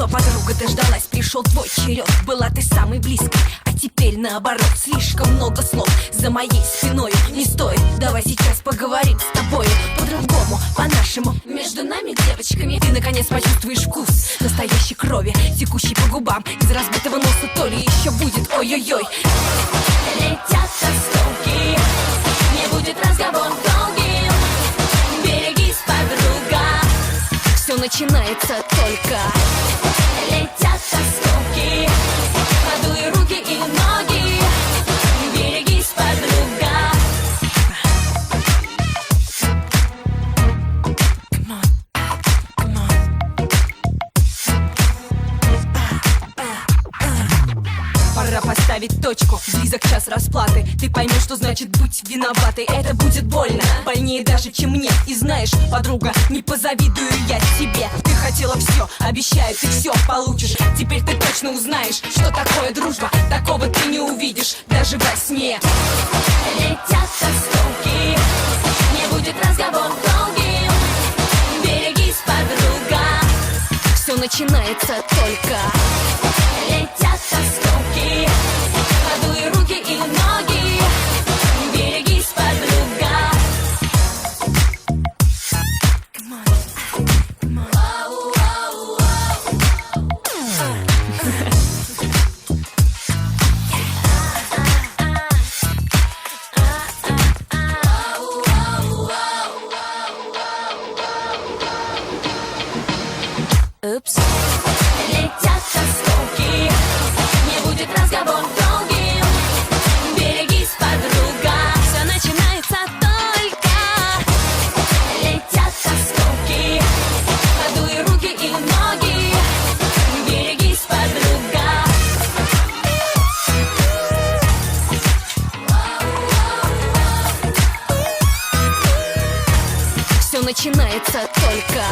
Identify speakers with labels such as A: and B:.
A: что, подруга, дождалась, пришел твой черед. Была ты самой близкой, а теперь наоборот. Слишком много слов за моей спиной. Не стоит, давай сейчас поговорим с тобой по-другому, по-нашему. Между нами, девочками, ты наконец почувствуешь вкус настоящей крови, текущей по губам из разбитого носа. То ли еще будет ой-ой-ой.
B: Летят осколки, не будет разговор долгим. Берегись, подруга,
A: Все начинается только.
B: летят осколки, подуй руки и ноги. Берегись, подруга.
A: Пора поставить точку, близок час расплаты. Ты поймешь, что значит быть виноватой. Это будет больно, больнее даже, чем мне. И знаешь, подруга, не позавидую я тебе. Ты хотела все, обещаю, ты все получишь. Теперь ты точно узнаешь, что такое дружба. Такого ты не увидишь даже во сне.
B: Летят осколки, не будет разговор долгим. Берегись, подруга.
A: Все начинается только.
B: Летят осколки, подуй руки и ноги. Берегись, подруга.
A: Упс.
B: Летят осколки, не будет разговор долгим. Берегись, подруга.
A: Все начинается только.
B: Летят осколки, подуй руки и ноги. Берегись, подруга.
A: Все начинается только.